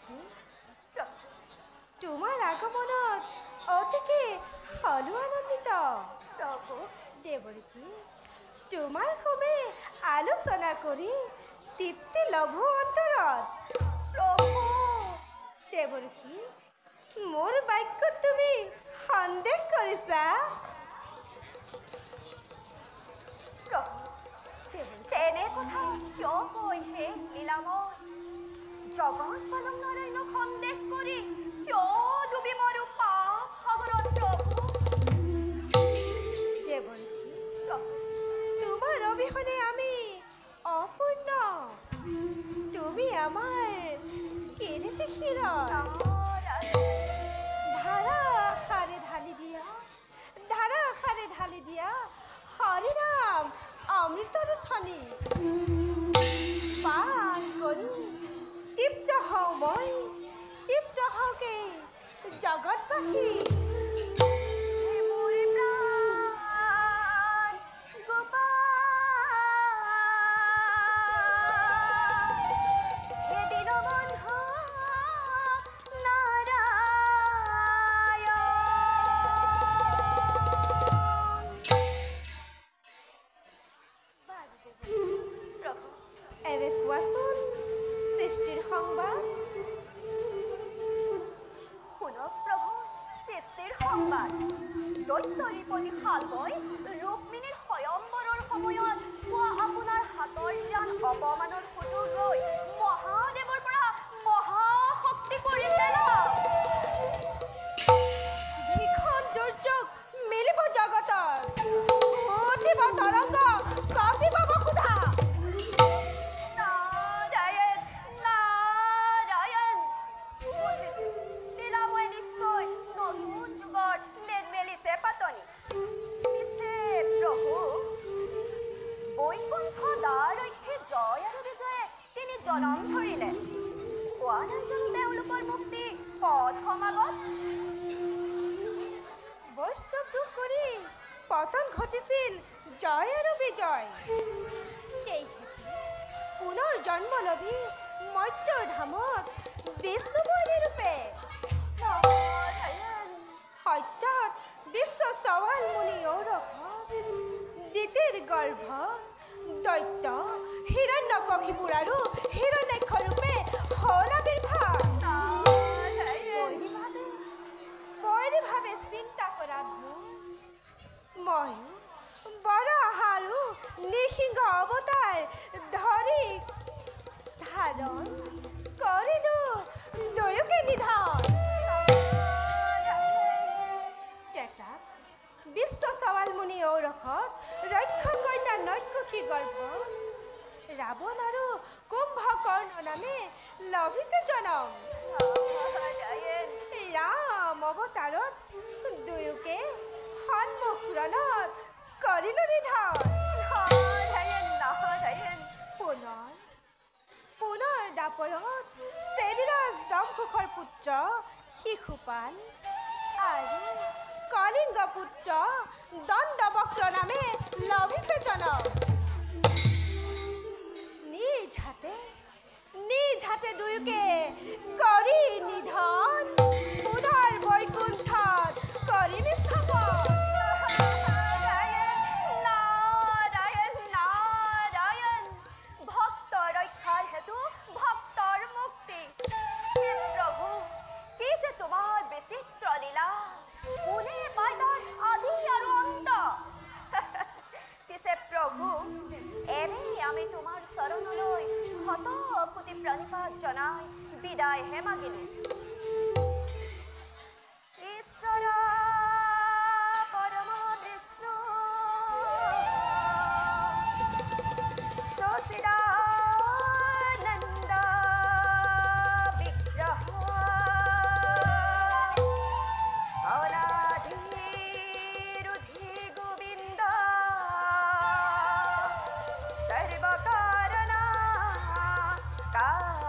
দেৱৰখী তোমাৰ আগমনত অতিকে হলো আনন্দিত প্ৰভু দেৱৰখী তোমাৰ সবে আলোচনা কৰি তৃপ্তি লঘু অন্তৰত প্ৰভু দেৱৰখী মোৰ বাক্যত তুমি সন্দেহ কৰিছা তেনে কথা কিয় কয় হে লীলাময় জগত পালক নাৰায়ণক সন্দেহ কৰি কিয় ডুবি মৰো পাপ সাগৰত প্ৰভু দেৱৰখী তোমাৰ অবিহনে আমি অপূৰ্ণ তুমি আমাৰ কেনেতে শিৰত ধাৰাসাৰে ঢালি দিয়া হৰিনাম অমৃতৰ ঠনি পান কৰি তৃপ্ত হওঁ মই তৃপ্ত হওঁকে জগতবাসী এবে কোৱাচোন সৃষ্টিৰ সংবাদ শুনক প্ৰভু সৃষ্টিৰ সংবাদ দৈত্যৰিপতি শালবৈ ৰুক্মিণীৰ স্বয়ম্বৰৰ সময়ত পোৱা আপোনাৰ হাতৰ জ্ঞান অপমানৰ সুযোগ লৈ মহাদেৱৰ পৰা মহাশক্তি কৰিছে ভীষণ দুৰ্যোগ মিলিব জগতত উঠিব তৰংগ কাটিব বসুধা জনম ধৰিলে কোৱা নাই জানো তেওঁলোকৰ মুক্তি পথ সমাগত বৈষ্ণৱ দুখ কৰি পতন ঘটিছিল জয় আৰু বিজয় পুনৰ জন্ম লবি মৰ্ত্যৰ ধামত বিষ্ণুবলী ৰূপে সত্যত বিশ্ব সৱাল মুনি ঔৰস দিতিৰ গৰ্ভ দৈত্য হিৰণ্যকশিপুৰ আৰু হিৰণ্যাক্ষ ৰূপে হ'ল আবিৰ্ভাৱ বৈৰীভাৱে চিন্তা কৰা মই বৰাহ আৰু নৃসিংহ অৱতাৰ ধৰি ধাৰণ কৰিলো দুয়োকে নিধন ত্ৰেতাত বিশ্ব সৱাল মুনি ঔৰসত ৰক্ষ কন্যা নৈকশী গৰ্ভ ৰাৱণ আৰু কুম্ভকৰ্ণ নামে লভিছে জনম ৰাম অৱতাৰত দুয়োকে সন্মুখৰণত কৰিলো নিধন পুনৰ দাপৰত চেদিৰাজ দম্ভুকৰ পুত্ৰ শিশুপাল আৰু কলিংগ পুত্ৰ দণ্ডবক্ৰ নামে লভিছে জনম নিজ হাতে দুয়োকে কৰি নিধন পুনৰ বৈকুণ্ঠত কৰি স্থাপন ভক্ত ৰক্ষাৰ হেতু ভক্তৰ মুক্তি প্ৰভু কি যে তোমাৰ বিচিত্ৰ লীলা কোনে পায় তাৰ আদি আৰু অন্ত পিছে প্ৰভু এনেই আমি তোমাৰ চৰণলৈ শত কোটি প্ৰণিপাত জনাই বিদায়হে মাগিলো ঈশ্বৰ পৰম বিষ্ণু সচিদানন্দ বিগ্ৰহ অনাদি ৰুধি গোবিন্দ সৰ্বকাৰণ কাৰণ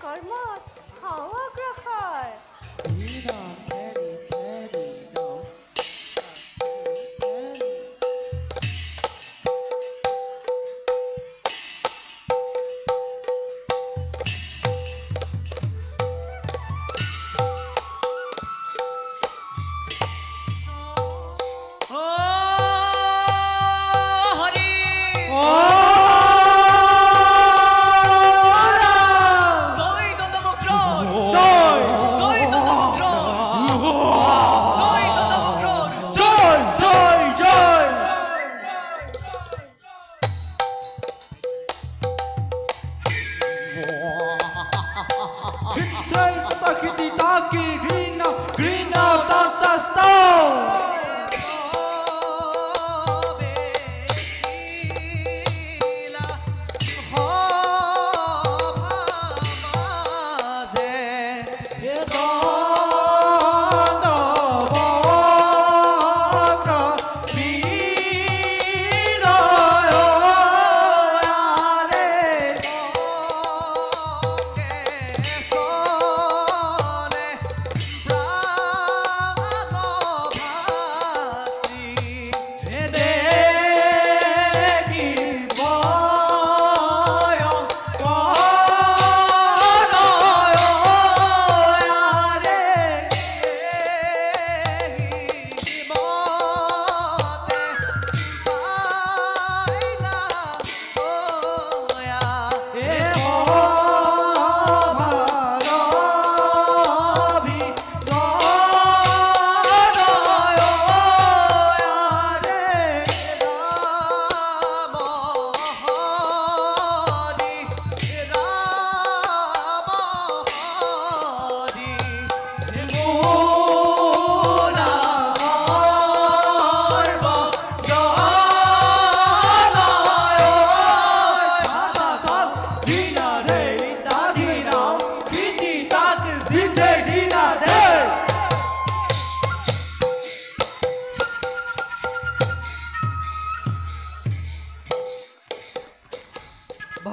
কৰ্মত অগ্ৰসৰ।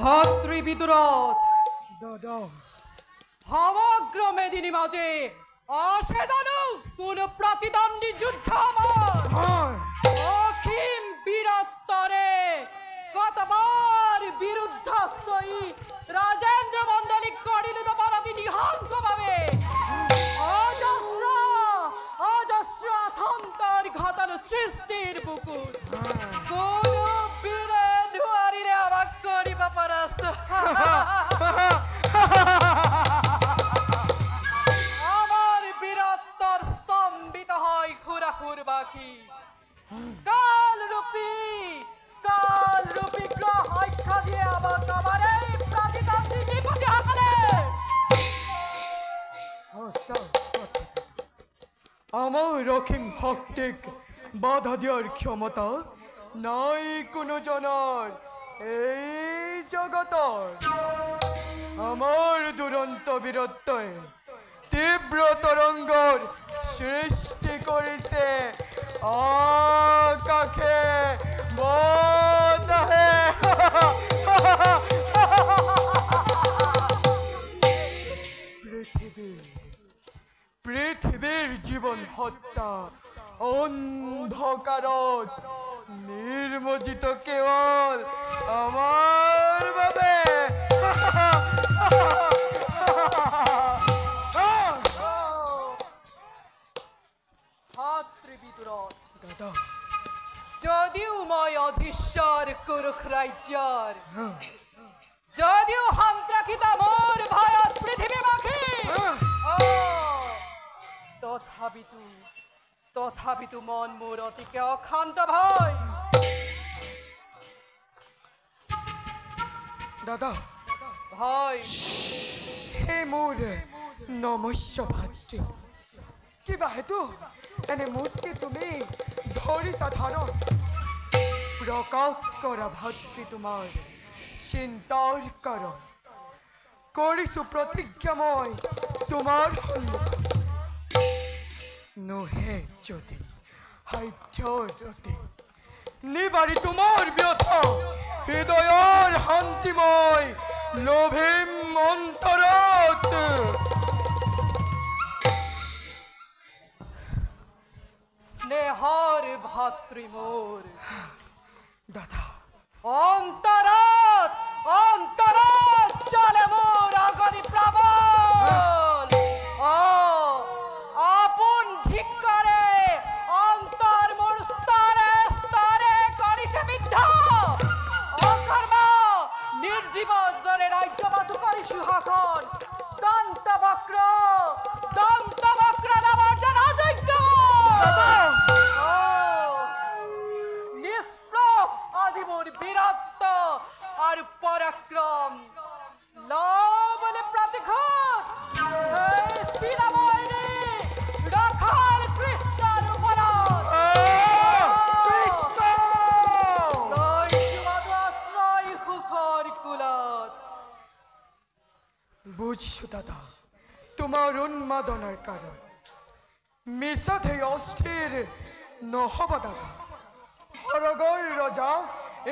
ভাতৃবিদুরথ দাদা সমগ্র মেদিনী মাঝে আসে জানো কোন প্রতিদ্বন্দ্বী যুদ্ধ আমার অখিম বীরত্তরে কতবার বিরুদ্ধশ্রয়ী রাজেন্দ্র মন্ডলিক করিল তো পরতি নিহঙ্গ ভাবে অজস্র অজস্র আথন্তর ঘটালো সৃষ্টির বুকুর কোন বীরে নুয়ারিরে আবাক করিবা পারাস আমার বীরত্বর স্তম্ভিত হয় খুরাখুর বাকি কাল রূপী গ্রহ আখ্যা দিয়ে আবার আমার এই প্রতিদ্বন্দ্বী নিপতি হাকালে আমার রখিম ভক্তিক বাধা দেওয়ার ক্ষমতা নাই কোনো জনার এই জগতর। আমার দুরন্ত বীরত্বে তীব্র তরঙ্গর সৃষ্টি করেছে আকাশে বতাহে পৃথিবীর জীবন হত্যা অন্ধকারত নির্মজিত কেবল আমার বাবে দাদা যদিও মই অধীশ্বর কুরুখ রাজ্যর যদিও সন্ত্রাসিত মোর ভয়ত পৃথিবী মাখি তথাপিতো মন মোৰ অতিকে অশান্ত ভয়। দাদা ভয় হে মোৰ নমস্য ভাতৃ, কিবা হেতু এনে মূৰ্তি তুমি ধৰিছা ধাৰণ প্ৰকাশ কৰা ভাতৃ তোমাৰ চিন্তাৰ কাৰণ কৰিছো প্ৰতিজ্ঞা মই তোমাৰ সন্মুখত নোহে যদি সাধ্যৰতে নিবাৰি তোমাৰ ব্যথা হৃদয়ৰ শান্তি মই লোভিম অন্তৰত স্নেহৰ ভাতৃ মোৰ দাদা অন্তৰত চলে মোৰ অগণি প্লাৱন আপোন ধিক্কাৰে অন্তৰ মোৰ স্তৰে স্তৰে কৰিছে বিদ্ধ অকৰ্ম নিৰ্জীৱৰ দৰে ৰাজ্যবাদী কৰিছো শাসন দন্তবক্ৰ নামৰ জন অযোগ্য নিষ্প্ৰভ আজি মোৰ বীৰত্ব আৰু পৰাক্ৰম লবলৈ প্ৰতিশোধ এই শিলাময়ী ৰখাল কৃষ্ণৰ ওপৰত কৃষ্ণ লৈছো আশ্ৰয় সুখৰ কুলত বুজিছো দাদা তোমাৰ উন্মাদনাৰ কাৰণ মিছাতে অস্থিৰ নহ'ব দাদা স্বৰ্গৰ ৰজা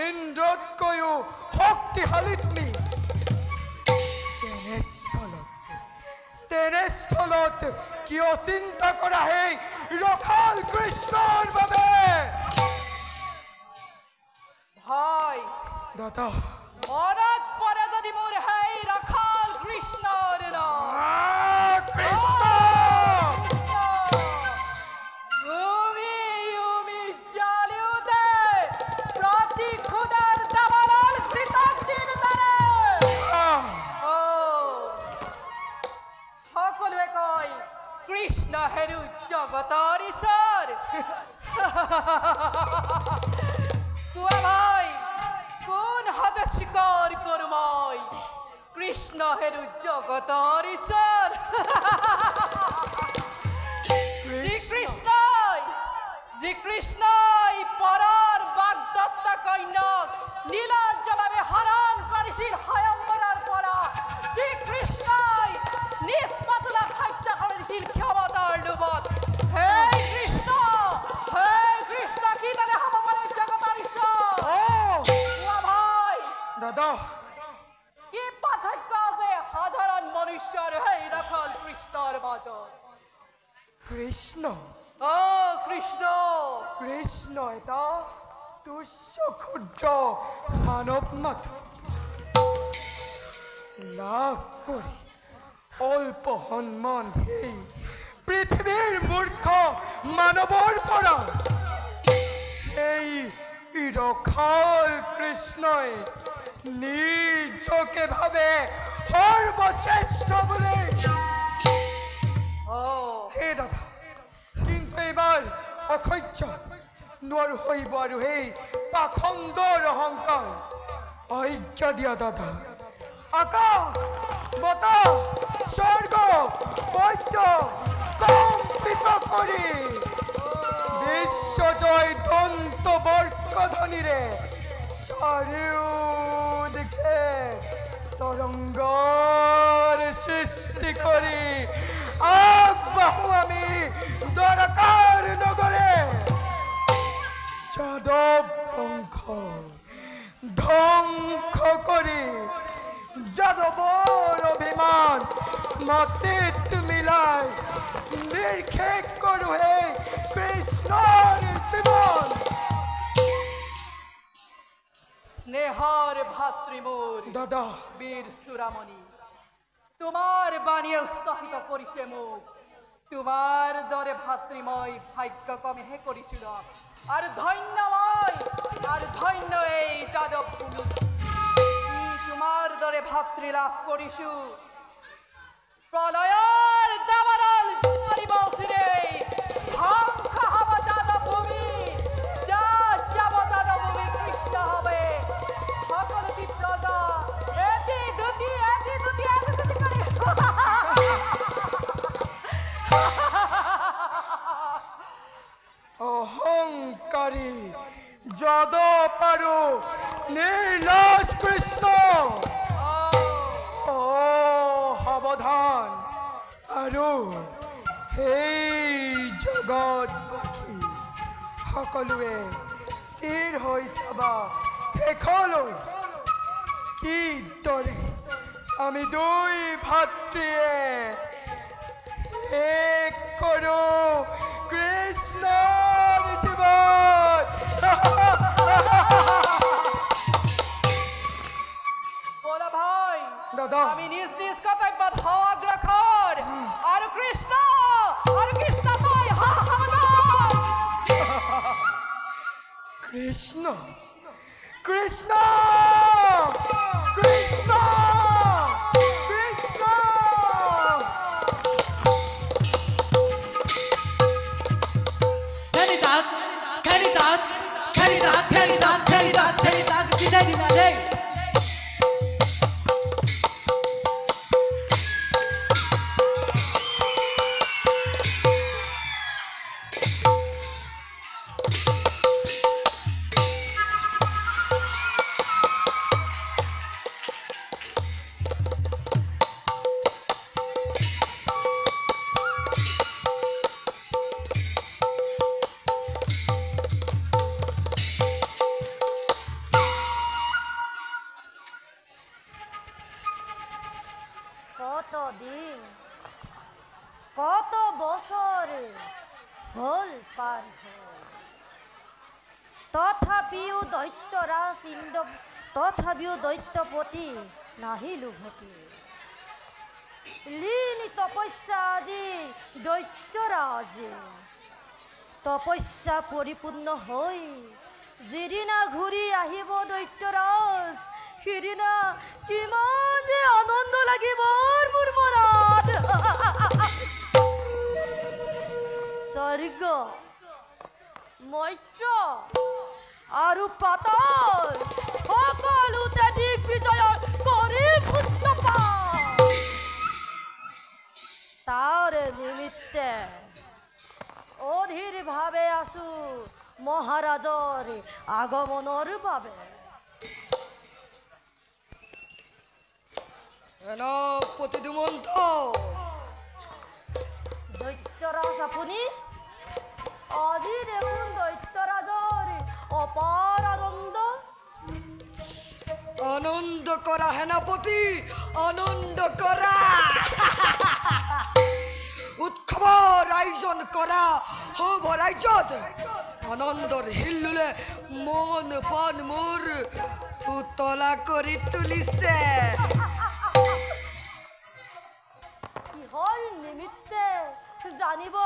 ইন্দ্ৰতকৈও শক্তিশালী তুমি তেনেস্থলত কিয় চিন্তা কৰা সেই ৰখাল কৃষ্ণৰ বাবে ভাই দাদা মনত পৰে যদি মোৰ সেই ৰখাল কৃষ্ণৰ নাম কৃষ্ণ তুমি জ্বালিওতে প্ৰতিশোধৰ দাবানল কৃতজ্ঞৰ দৰে সকলোৱে কয় কৃষ্ণ হেৰু জগতৰ ঈশ্বৰ কোৱা ভাই কোন হাতে স্বীকাৰ কৰো মই কৃষ্ণ হেৰু জগতৰ ঈশ্বৰ শ্ৰীকৃষ্ণই পৰৰ বাগদত্তা কন্যাক নীলাৰ্জভাৱে হৰণ কৰিছিল স্বয়ম্বৰৰ পৰা শ্ৰীকৃষ্ণই নিষ্পাতলাক হত্যা কৰিছিল ক্ষমতাৰ লোভত হে কৃষ্ণ কি তাৰে হ'ব পাৰে জগতৰ ঈশ্বৰ কোৱা ভাই দাদা কি পাৰ্থক্য আছে সাধাৰণ মনুষ্যৰ সেই ৰখাল কৃষ্ণৰ মাজত কৃষ্ণ কৃষ্ণ কৃষ্ণ এটা তুচ্ছ ক্ষুদ্ৰ মানৱ মাথো লাভ কৰি অল্প সন্মান সেই পৃথিৱীৰ মূৰ্খ মানৱৰ পৰা এই ৰখাল কৃষ্ণই নিজকে ভাবে সৰ্বশ্ৰেষ্ঠ বুলি হে দাদা কিন্তু এইবাৰ অসহ্য নোৱাৰো সহিব আৰু সেই পাখণ্ডৰ অহংকাৰ অজ্ঞা দিয়া দাদা আকাশ বতাহ স্বৰ্গ বৈদ্য কম্পিত কৰি বিশ্বজয় দন্ত বৰ্কধ্বনিৰে চাৰিওদিশে তৰংগৰ সৃষ্টি কৰি আগবাঢ়ো আমি দৰকাৰ নগৰে যাদৱ বংশ ধ্বংস কৰি যাদৱৰ অভিমান মাটিত মিলাই নিৰ্শেষ কৰোঁ হে কৃষ্ণৰ জীৱন স্নেহৰ ভাতৃ মোৰ দাদা বীৰ চূড়ামণি তোমাৰ বাণীয়ে উৎসাহিত কৰিছে মোক তোমাৰ দৰে ভাতৃ মই ভাগ্য কমেহে কৰিছিলো আৰু ধন্য এই যাদৱ ভূমি তোমাৰ দৰে ভাতৃ লাভ কৰিছো প্ৰলয়ৰ দাবানল জ্বলিব চিৰেই ধ্বংস হ'ব যাদৱ ভূমি যাব যাদৱ ভূমি কৃষ্ণ হবে সকলো প্ৰজা এটি দুটি কৰি অহংকাৰী যাদৱ আৰু নিৰ্লজ কৃষ্ণ সাৱধান আৰু সেই জগতবাসী সকলোৱে স্থিৰ হৈ চাবা শেষলৈ কিদৰে আমি দুই ভাতৃয়ে এক কৰোঁ কৃষ্ণৰ জীৱন। বলা ভাই দাদা। আমি নিজ নিজ কর্তব্যত হও অগ্রসর আর কৃষ্ণ পাই হা হামদার। কৃষ্ণ কৃষ্ণ কৃষ্ণ কৃষ্ণ কতদিন কত বছর হল পার তথাপিও দৈত্যপতি নাহিল উভতি লীন তপস্যা আদি দৈত্যৰাজে তপস্যা পৰিপূৰ্ণ হৈ যিদিনা ঘূৰি আহিব দৈত্যৰাজ সিদিনা কিমান যে আনন্দ লাগিব মোৰ মনত। স্বৰ্গ মৰ্ত্য আৰু পাতাল সকলোতে দিগ্বিজয় কৰিম উত্তাপ। তাৰ নিমিত্তে অধীৰ ভাৱে আছো মহাৰাজৰ আগমনৰ বাবে। সেনাপতি দুমন্ত দৈত্যৰাজ আপুনি আজি দেখোন দৈত্যৰাজৰ অপাৰ আনন্দ। আনন্দ কৰা সেনাপতি আনন্দ কৰা উৎসৱৰ আয়োজন কৰা হ'ব ৰাজ্যত আনন্দৰ হিল্লোলে মন প্ৰাণ মোৰ উতলা কৰি তুলিছে। কিহৰ নিমিত্তে জানিব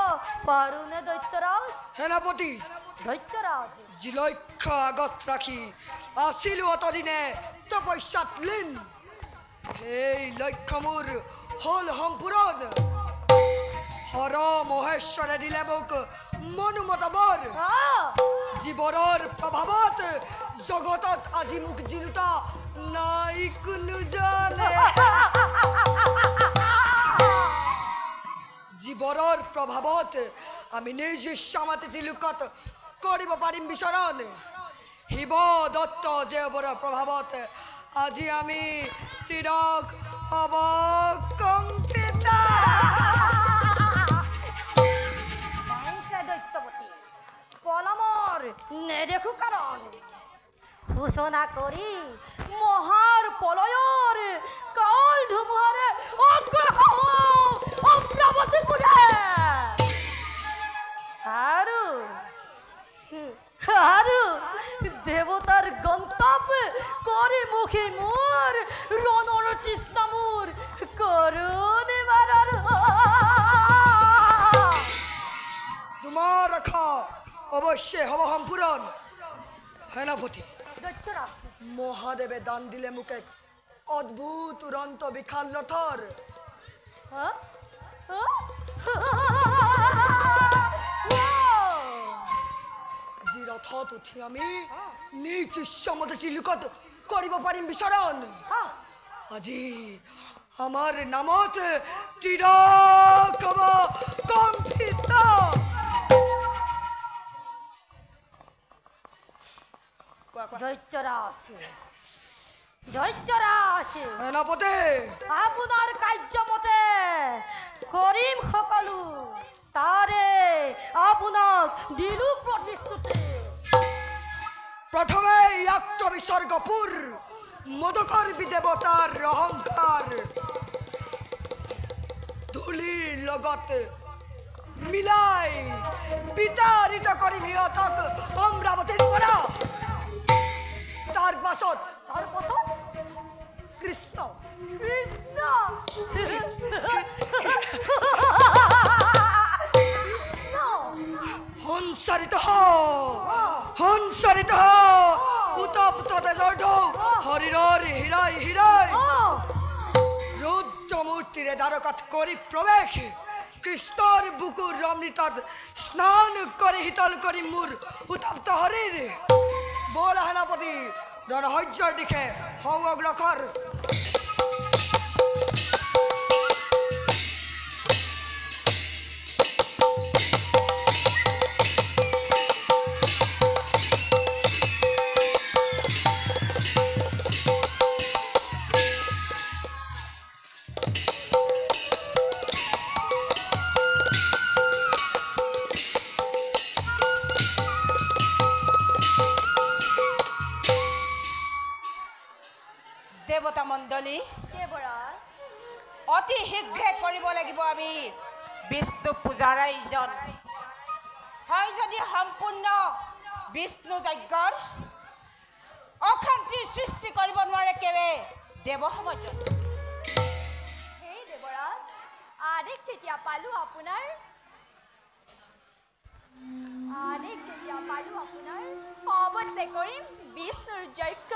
পাৰোনে দৈত্যৰাজ? সেনাপতি দৈত্যৰাজ যি লক্ষ্য আগত ৰাখি আছিলো অতদিনে তপস্যাত লীন সেই লক্ষ্য মোৰ হ'ল সম্পূৰণ। হৰ মহেশ্বৰে দিলে মোক মনোমত বৰ জীৱনৰ প্ৰভাৱত জগতত আজি মোক জিনোতা নাই কোনো জানে। জীৱনৰ প্ৰভাৱত আমি নিজ সমাতি লোকত কৰিব পাৰিম বিচৰণ। শিৱ দত্ত জেৱৰৰ প্ৰভাৱত আজি আমি তিৰক অৱকম্পিত। দৈত্যপতি পলমৰ নেদেখো কাৰণ ঘোষণা কৰি মহাৰ প্ৰলয়ৰ কাল ধুমুহাৰে অগ্ৰসৰ কৰে আৰু দেৱতাৰ গন্তব্য কৰি মুখে মোৰ ৰণৰ তৃষ্ণা মোৰ কৰোণ মাৰাৰ। তোমাৰ আশা অৱশ্যে হ'ব সম্পূৰণ। সেনাপতি মহাদেৱে দান দিলে মোক এক অদ্ভুত উড়ন্ত বিশাল ৰথৰ। যি ৰথত উঠি আমি নিজ ইচ্ছামতে লোকত কৰিব পাৰিম বিচৰণ। আজি আমাৰ নামত তিৰক অৱকম্পিত। দৈত্যৰাজ সেনাপতি আপোনাৰ কাৰ্যমতে কৰিম সকলো তাৰে আপোনাক দিলো প্ৰতিশ্ৰুতি। প্ৰথমে ইয়াক বিসৰ্গপুৰ মদকৰ দেৱতাৰ অহংকাৰ ধূলিৰ লগত মিলাই বিতাড়িত কৰিম সিহঁতক অমৰাৱতীৰ পৰা। তাৰ পাছত কৃষ্ণ কৃষ্ণ সঞ্চাৰিত উতপ্ত তেজৰ ঢৌ শৰীৰৰ হীৰাই হীৰাই ৰুদ্ৰমূৰ্তিৰে দ্বাৰকাত কৰি প্ৰৱেশ। কৃষ্ণৰ বুকুৰ অমৃতত স্নান কৰি শীতল কৰি মোৰ উতপ্ত শৰীৰ। বল সেনাপতি ৰণসজ্যাৰ দিশে হওঁ অগ্ৰসৰ। দেৱতা মণ্ডলী, দেৱৰাজ অতি শীঘ্ৰে কৰিব লাগিব আমি বিষ্ণু পূজাৰ আয়োজন। হয় যদি সম্পূৰ্ণ বিষ্ণু যজ্ঞৰ অশান্তিৰ সৃষ্টি কৰিব নোৱাৰে কেৱে দেৱ সমাজত। সেই দেৱৰাজ আদেশ যেতিয়া পালো আপোনাৰ অৱশ্যে কৰিম বিষ্ণুৰ যজ্ঞ।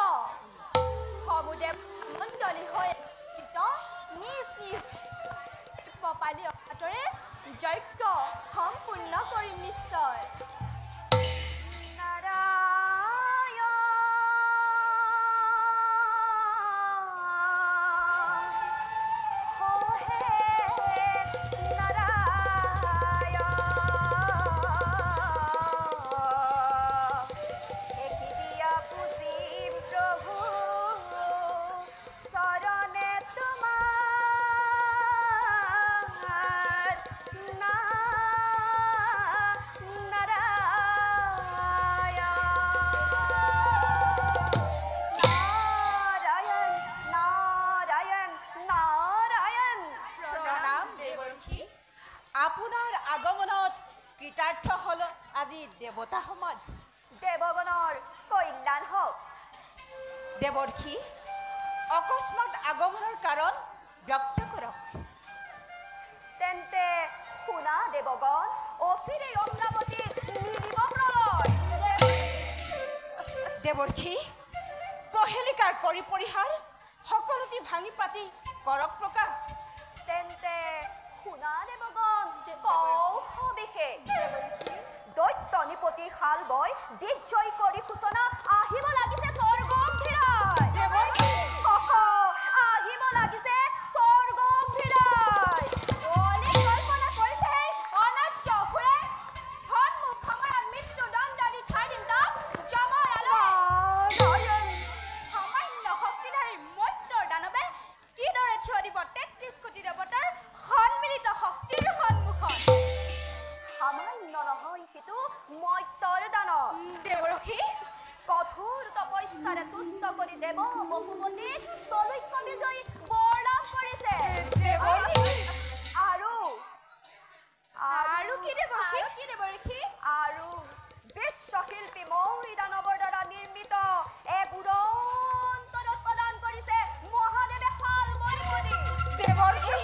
সমুদেৱ মণ্ডলী হৈ নিজ নিজ পালি অহাতৰে যজ্ঞ সম্পূৰ্ণ কৰিম নিশ্চয়। আপোনাৰ আগমনত কৃতাৰ্থ হল আজি দেৱতা সমাজ। দেৱগণৰ কল্যাণ হওক। দেৱৰ্ষি অকস্মাত আগমনৰ কাৰণ ব্যক্ত কৰক। তেন্তে শুনা দেৱগণ, অচিৰেই অমৰাৱতী নিদিব প্ৰলয়। দেৱৰ্ষি প্ৰহেলিকাৰ কৰি পৰিহাৰ সকলোটি ভাঙি পাতি কৰক প্ৰকাশ। তেন্তে শুনা দেৱগণ, কওঁ সবিশেষ। দৈত্য নিপতি শাল বৈ দিগ্জয় কৰি সূচনা আহিব লাগিছে স্বৰ্গমভিৰাই। আহিব লাগিছে স্বৰ্গমভিৰাই। বলি কল্পনা কৰিছে অনাৰ্য অসুৰে সন্মুখ আমাৰ মৃত্যুদণ্ড দি ঠাই দিম তাক যমৰালৈ। সামান্য শক্তিধাৰী মৈত্যৰ দানৱে কিদৰে থিয় দিব ৩৩ কোটি দেৱতাৰ সন্মিলিত শক্তিৰ সন্মুখত। সামান্য নহয় সিটো মৈত্যৰ দানৱ। দেৱৰক্ষী কঠোৰ তপস্যাৰে তুষ্ট কৰি দেৱ বহুমতীক তলৈক্য বিজয়ী বৰ লাভ কৰিছে। আৰু কি দেৱৰক্ষী? আৰু বিশ্বশিল্পী মৌৰী দানৱৰ দ্বাৰা নিৰ্মিত এক উড়ন্ত ৰথ প্ৰদান কৰিছে মহাদেৱে শাল বৈ কৰি। দেৱৰ্ষি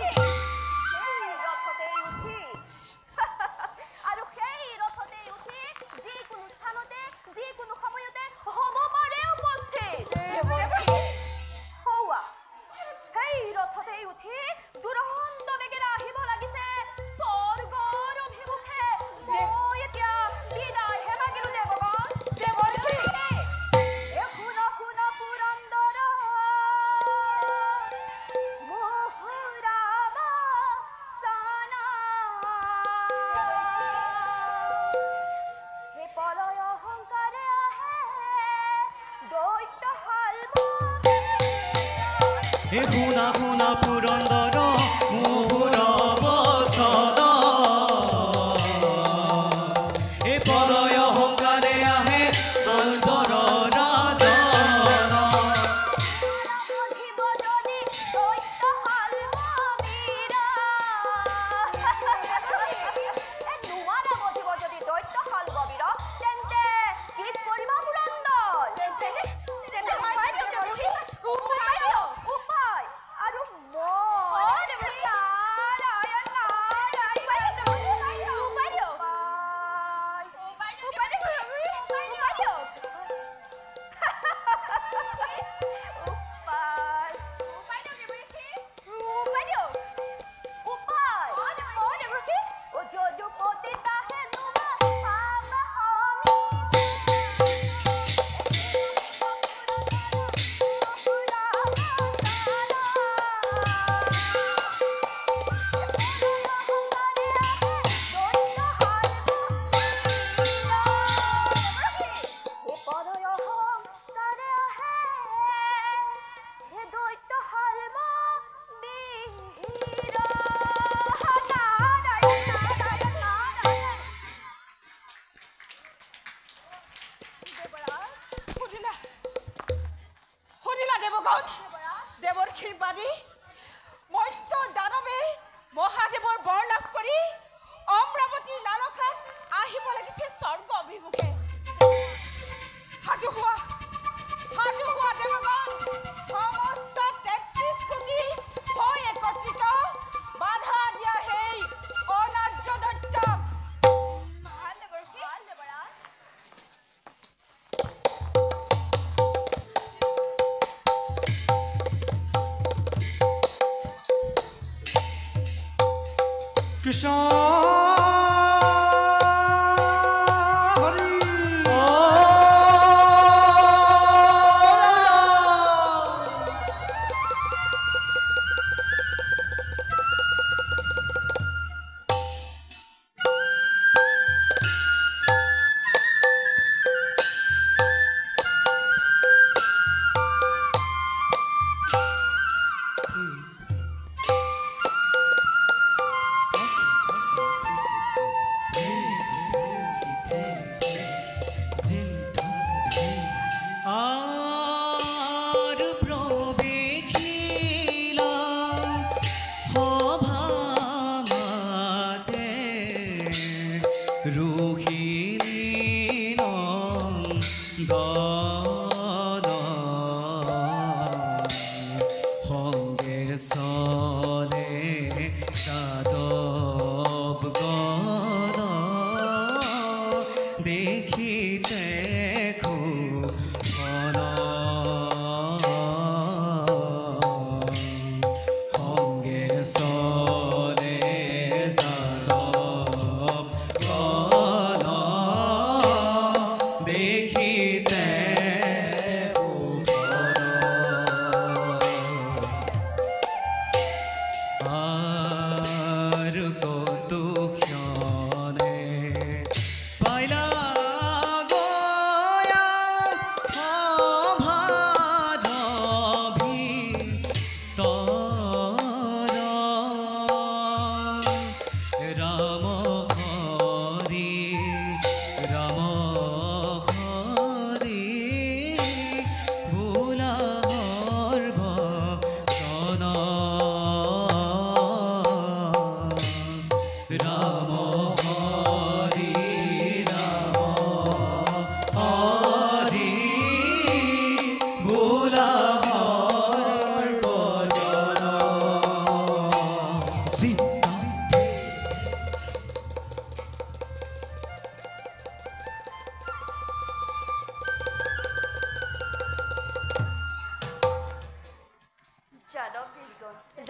যিকোনো স্থানতে যিকোনো সময়তে হ'ব পাৰে উপস্থিত। সেই ৰথতে উঠি দুৰন্ত বেগেৰে আহিব লাগিছে স্বৰ্গৰ অভিমুখে। মই এতিয়া বিদায়হে মাগিলো দেৱগণ। শুনা পুৰন্দৰ মোহৰাবা সানা। হে পলয় অহংকাৰে আহে দৈত্য শাল হে শুনা শুনা পুৰন্দৰ মোহৰ বচন। হে পলয় অহংকাৰে আহে আলবৰ ৰাজন। শুনিলা শুনিলা দেৱগণ দেৱৰ ক্ষীৰবাদী মৰ্ত্যৰ দানৱে মহাদেৱৰ বৰ লাভ কৰি অমৰাৱতীৰ লালসাত আহিব লাগিছে স্বৰ্গ অভিমুখে সাজু হোৱা দেৱগণ সমস্ত ৩৩ কোটি হৈ একত্ৰিত বাধা দিয়া সেই অনাৰ্য দৈত্যক কৃষ্ণ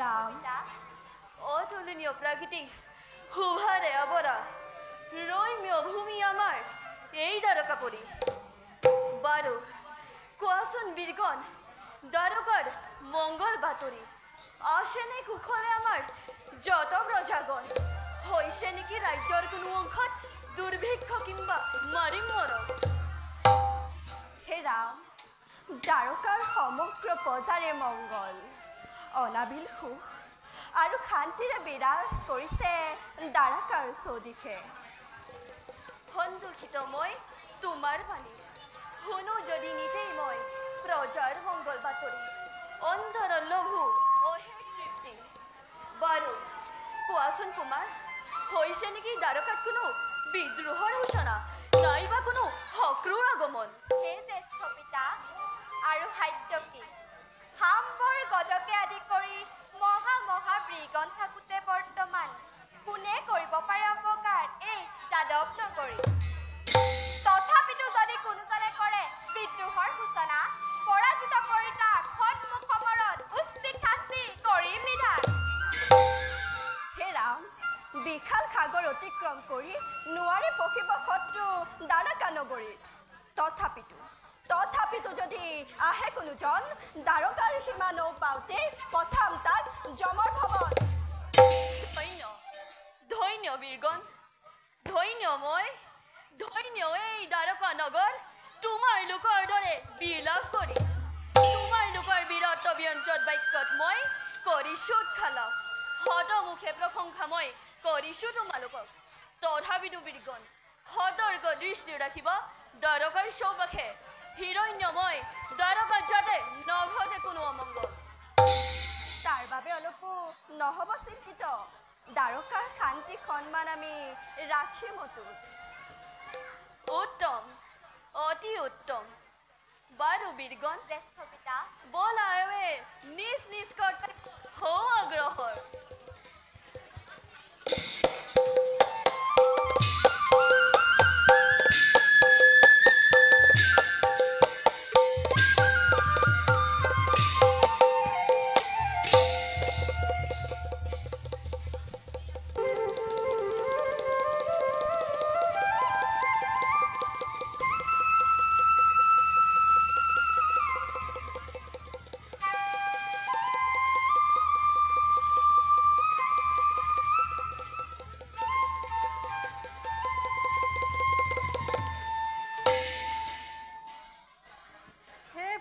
রাম অতুলনীয় প্রাকৃতি হুভারে আবরা রম্য ভূমি আমার এই দ্বারকাপুরী বারো কোয়াশন বীরগণ দ্বারকার মঙ্গল বাতরি আসেনে কুখলে আমার যত প্রজাগণ হইছে নেকি রাজ্যর কোনো অংশত দুর্ভিক্ষ কিংবা মারি মরক হে ৰাম দ্বাৰকাৰ সমগ্ৰ প্ৰজাৰে মংগল অনাবিল সুখ আৰু শান্তিৰে বিৰাজ কৰিছে দ্বাৰকাৰ চৌদিশে সন্তুষিত মই তোমাৰ বাণী শুনো যদি নিতেই মই প্ৰজাৰ মংগল বাতৰি অন্তৰৰ লঘু অশেষ তৃপ্তি বাৰু কোৱাচোন কুমাৰ হৈছে নেকি দ্বাৰকাত কোনো বিদ্ৰোহৰ সূচনা নাইবা কোনো শক্ৰুৰ আগমন হে জ্যেষ্ঠ পিতা আৰু সাত্যকী হাম্বৰ গজকে আদি কৰি মহা মহা বৃগণ থাকোঁতে বৰ্তমান কোনে কৰিব পাৰে অপকাৰ এই যাদৱ নগৰী তথাপিতো যদি কোনোজনে কৰে বিদ্ৰোহৰ সূচনা পৰাজিত কৰি তাক সন্মুখ সমৰত উচিত শাস্তি কৰি বিধান হে ৰাম বিশাল সাগৰ অতিক্ৰম কৰি নোৱাৰে পকিব শত্ৰু দ্বাৰকা নগৰীত তথাপিতো যদি আহে কোনোজন দ্বাৰকাৰ সীমা নৌ পাওঁতে পঠাম তাক যমৰ ভৱন ধন্য বীৰগণ ধন্য মই ধন্য এই দ্বাৰকা নগৰ তোমাৰ লোকৰ দৰে বিলাস কৰি তোমাৰ লোকৰ বীৰত্ব ব্যঞ্জত বাক্যত মই কৰি শোধ খালাম মুখে প্ৰশংসা মই কৰিছোঁ তোমালোকক। তথাপিতো বীৰগণ সতৰ্ক দৃষ্টি ৰাখিব, দ্বাৰকাৰ চৌপাশে হিৰণ্যময় দ্বাৰকাত যাতে নঘটে কোনো অমংগল। তাৰ বাবে অলপো নহ'ব চিন্তিত। দ্বাৰকাৰ শান্তি সন্মান আমি ৰাখিম অটুট। উত্তম, অতি উত্তম। বাৰু বীৰগণ, জ্যেষ্ঠ পিতা, বল আয়ৱে নিজ নিজ কৰ্তব্য হওঁ অগ্ৰসৰ।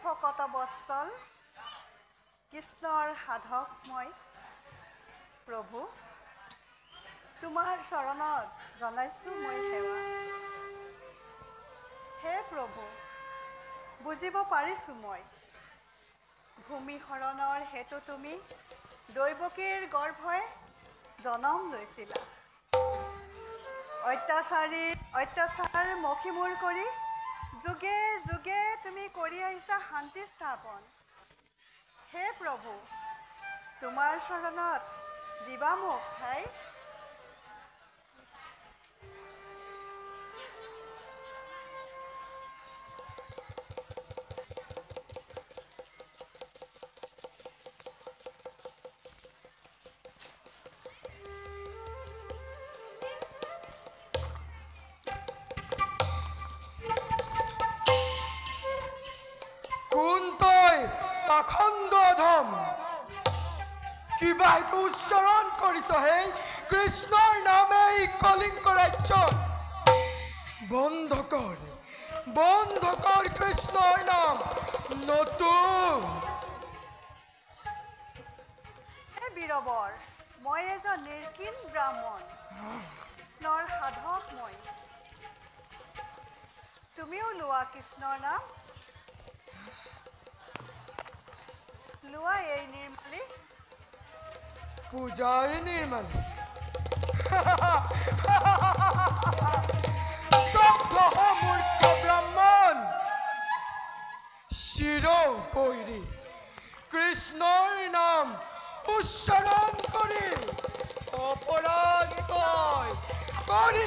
ভকত বৎসল কৃষ্ণৰ সাধক মই প্ৰভু, তোমাৰ চৰণত জনাইছোঁ মই সেৱা। হে প্ৰভু, বুজিব পাৰিছোঁ মই ভূমিহৰণৰ হেতু তুমি দৈৱকীৰ গৰ্ভই জনম লৈছিলা। অত্যাচাৰ মষিমূৰ কৰি যুগে যুগে তুমি কৰি আহিছা শান্তি স্থাপন। হে প্ৰভু, তোমাৰ চৰণত দিবা মোক ঠাই। পাখণ্ড অধম, কিবা একো উচ্চাৰণ কৰিছ হে কৃষ্ণৰ নামে কলিংগ ৰাজ্যত। বন্ধ কৰ কৃষ্ণৰ নাম নতুন। হে বীৰবৰ, মই এজন নিৰ্কিন ব্ৰাহ্মণ, কৃষ্ণৰ সাধক মই। তুমিও লোৱা কৃষ্ণৰ নাম, লোৱা এই নিৰ্মালী। পূজাৰ নিৰ্মালী মূৰ্খ ব্ৰাহ্মণ, শিৰ বৈৰী কৃষ্ণৰ নাম উচ্চাৰণ কৰি অপৰাধ কৰি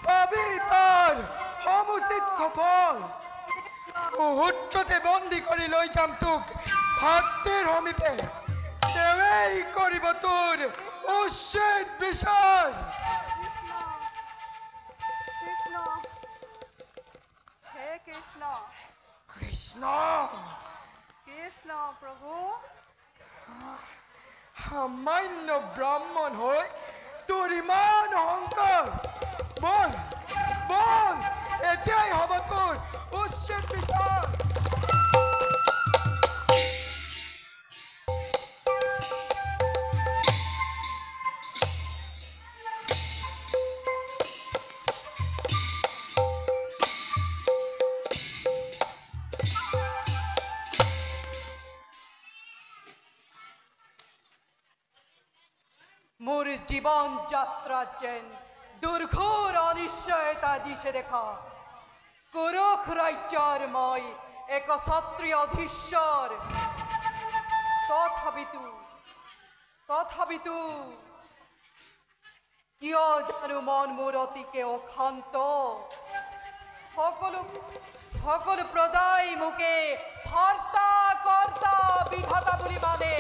পাবি তাৰ সমুচিত সফল। মুহূৰ্ততে বন্দী কৰি লৈ যাম তোক ভাতৃৰ সমীপে, তেওঁৱেই কৰিব তোৰ উচিত বিচাৰ। কৃষ্ণ, হে কৃষ্ণ, কৃষ্ণ কৃষ্ণ প্ৰভু, সামান্য ব্ৰাহ্মণ হৈ তোৰ ইমান অহংকাৰ। বল এতিয়াই হ'ব তোৰ উচিত বিচাৰ। মোৰ জীৱন যাত্ৰা যেন দুৰ্ঘোৰ অনিশ্চয়তা দিছে দেখা। কুৰুখ ৰাজ্যৰ মই এক ক্ষত্ৰিয় অধীশ্বৰ। তথাপিতো কিয় জানো মন মোৰ অতিকে অশান্ত। সকলো প্ৰজাই মোকে ভৰ্তা কৰ্তা বিধাতা বুলি মানে।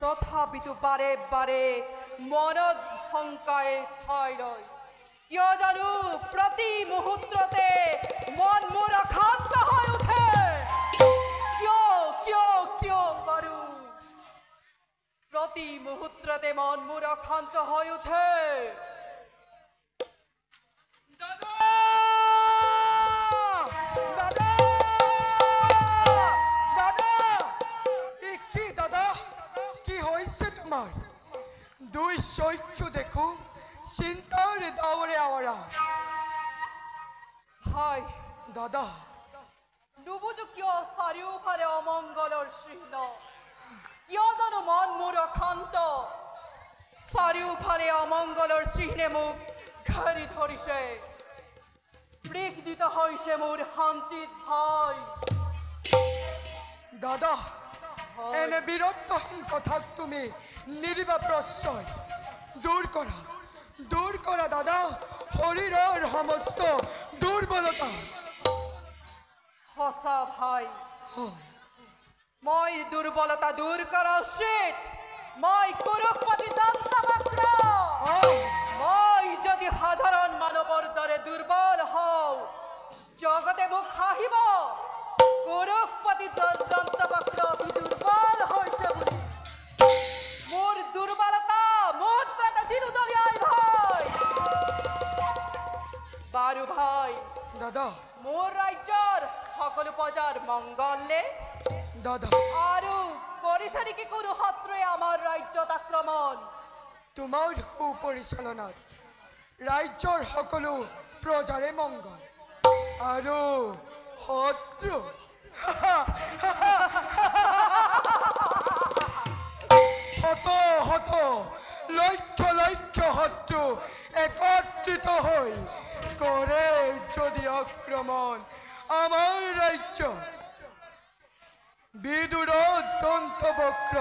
তথাপিতো বাৰে বাৰে মনত শংকাই ঠাই লয়। কিয় জানো প্ৰতি মুহূৰ্ততে মন মোৰ অশান্ত হৈ উঠে। কিয় বাৰু প্ৰতি মুহূৰ্ততে মন মোৰ অশান্ত হৈ উঠে। দাদা সৈক্য দেখো চিন্তাৰ দাওৰে আওয়াৰা। ভাই দাদা নুবুজো কিয় চাৰিওফালে অমংগলৰ চিহ্ন, কিয় জানো মন মোৰ অশান্ত, চাৰিওফালে অমংগলৰ চিহ্নে মোক ঘাৰি ধৰিছে, বিঘ্নিত হৈছে মোৰ শান্তিত ভয়। দাদা এনে বীৰত্বহীন কথা তুমি নিৰিবা প্ৰশ্ৰয় দূৰ কৰা দাদা শৰীৰেৰ সমস্ত দুৰ্বলতা। সঁচা ভাই, মই দুৰ্বলতা দূৰ কৰা উচিত। মই কুৰুপতি দন্তবক্ৰ, মই যদি সাধাৰণ মানৱৰ দৰে দুৰ্বল হওঁ, জগতে মোক হাঁহিব কুৰুপতি দন্তবক্ৰ দুৰ্বল হৈছে বুলি। মোৰ দুৰ্বলতা মোৰ তাতে দিলো দলিয়াই ভাই। বাৰু ভাই দাদা মোৰ ৰাজ্যৰ সকলো প্ৰজাৰ মংগলে দাদা আৰু কৰিছে নেকি কোনো শত্ৰুৱে আমাৰ ৰাজ্যত আক্ৰমণ? তোমাৰ সুপৰিচালনাত ৰাজ্যৰ সকলো প্ৰজাৰে মংগল আৰু শত্ৰু শত লক্ষ শত্ৰু একত্ৰিত হৈ কৰে যদি আক্ৰমণ আমাৰ ৰাজ্য। বিদুৰ দন্তবক্ৰ